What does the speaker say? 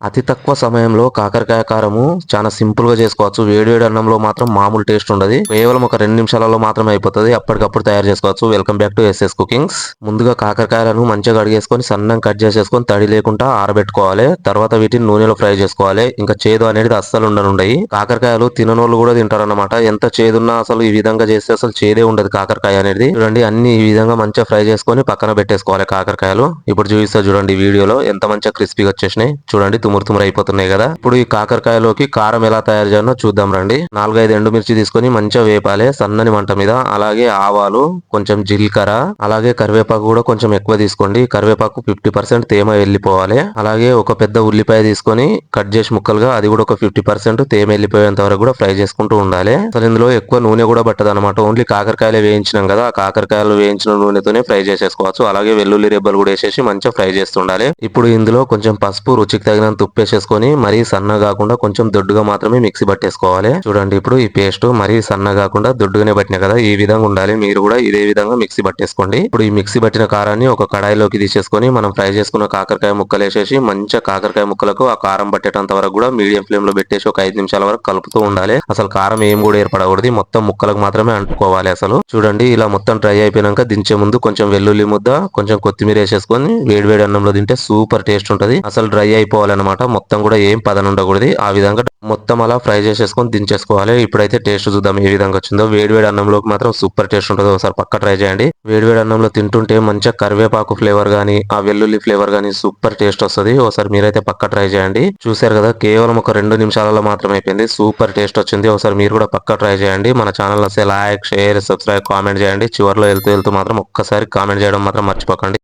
అతి తక్కువ సమయంలో కాకరకాయ కారము చాలా సింపుల్ గా చేసుకోవచ్చు. వేడి వేడి అన్నంలో మాత్రం మామూలు టేస్ట్ ఉండదు. కేవలం ఒక 2 నిమిషాలలో మాత్రమే అయిపోతుంది. అప్పటికప్పుడు తయారు చేసుకోవచ్చు. Welcome back to SS cookings. ముందుగా కాకరకాయలను మంచిగా కడిగేసుకొని సన్నం కట్ చేసేసుకొని తడి లేకుండా ఆరబెట్టుకోవాలి. తర్వాత వీటిని నూనెలో ఫ్రై చేసుకోవాలి. ఇంకా చేదు అనేది అస్సలు ఉండనుండయి. కాకరకాయలు తిననోళ్ళు కూడా తింటారన్నమాట. ఎంత చేదున్నా అసలు ఈ విధంగా చేస్తే అసలు చేదే ఉండదు కాకరకాయ అనేది. చూడండి అన్ని ఈ విధంగా మంచిగా ఫ్రై చేసుకొని పక్కన పెట్టేసుకోవాలి కాకరకాయలు. ఇప్పుడు చూపిస్తా చూడండి వీడియోలో ఎంత మంచిగా క్రిస్పీగా వచ్చేసినాయి. చూడండి తుమురు తుమురు అయిపోతున్నాయి కదా. ఇప్పుడు ఈ కాకరకాయలోకి కారం ఎలా తయారు చేయాలో చూద్దాం రండి. 4-5 ఎండుమిర్చి తీసుకొని మంచిగా వేపాలి సన్నని మంట మీద. అలాగే ఆవాలు, కొంచెం జీలకర్ర, అలాగే కరివేపాకు కూడా కొంచెం ఎక్కువ తీసుకోండి. కరివేపాకు 50% తేమ వెళ్ళిపోవాలి. అలాగే ఒక పెద్ద ఉల్లిపాయ తీసుకొని కట్ చేసి ముక్కలుగా అది కూడా ఒక 50% తేమ వెళ్ళిపోయేంత వరకు కూడా ఫ్రై చేసుకుంటూ ఉండాలి. అసలు ఇందులో ఎక్కువ నూనె కూడా పట్టదు అనమాట. ఓన్లీ కాకరకాయలు వేయించినాం కదా, ఆ కాకరకాయలు వేయించిన నూనెతోనే ఫ్రై చేసేసుకోవచ్చు. అలాగే వెల్లుల్లి రెబ్బలు కూడా వేసేసి మంచిగా ఫ్రై చేస్తుండాలి. ఇప్పుడు ఇందులో కొంచెం పసుపు, రుచికి తగినంత ఉప్పు వేసేసుకొని మరీ సన్న కాకుండా కొంచెం దొడ్డుగా మాత్రమే మిక్సీ పట్టేసుకోవాలి. చూడండి ఇప్పుడు ఈ పేస్ట్ మరీ సన్న కాకుండా దొడ్డుగానే పట్టినా కదా, ఈ విధంగా ఉండాలి. మీరు కూడా ఇదే విధంగా మిక్సీ పట్టేసుకోండి. ఇప్పుడు ఈ మిక్సీ పట్టిన కారాన్ని ఒక కడాయిలోకి తీసేసుకొని మనం ఫ్రై చేసుకున్న కాకరకాయ ముక్కలు వేసేసి మంచిగా కాకరకాయ ముక్కలకు ఆ కారం పట్టేటంత వరకు కూడా మీడియం ఫ్లేమ్ లో పెట్టేసి ఒక 5 నిమిషాల వరకు కలుపుతూ ఉండాలి. అసలు కారం ఏం కూడా ఏర్పడకూడదు. మొత్తం ముక్కలకు మాత్రమే అంటుకోవాలి. అసలు చూడండి ఇలా మొత్తం ట్రై అయిపోయినాక దించే ముందు కొంచెం వెల్లుల్లి ముద్ద, కొంచెం కొత్తిమీర వేసేసుకొని వేడి వేడి అన్నంలో తింటే సూపర్ టేస్ట్ ఉంటది. అసలు డ్రై అయిపోవాలన్నమాట. మొత్తం కూడా ఏం పదన ఉండకూడదు. ఆ విధంగా మొత్తం అలా ఫ్రై చేసేసుకొని దించేసుకోవాలి. ఇప్పుడైతే టేస్ట్ చూద్దాం ఏ విధంగా వచ్చిందో. వేడివేడి అన్నంలోకి మాత్రం సూపర్ టేస్ట్ ఉంటుంది. ఒకసారి పక్క ట్రై చేయండి. వేడివేడి అన్నంలో తింటుంటే మంచిగా కరివేపాకు ఫ్లేవర్ గానీ, ఆ వెల్లుల్లి ఫ్లేవర్ గానీ సూపర్ టేస్ట్ వస్తుంది. ఒకసారి మీరైతే పక్క ట్రై చేయండి. చూసారు కదా, కేవలం ఒక 2 నిమిషాలలో మాత్రం అయిపోయింది. సూపర్ టేస్ట్ వచ్చింది. ఒకసారి మీరు కూడా పక్క ట్రై చేయండి. మన ఛానల్ వస్తే లైక్, షేర్, సబ్స్క్రైబ్, కామెంట్ చేయండి. చివరిలో వెళ్తూ మాత్రం ఒక్కసారి కామెంట్ చేయడం మాత్రం మర్చిపోకండి.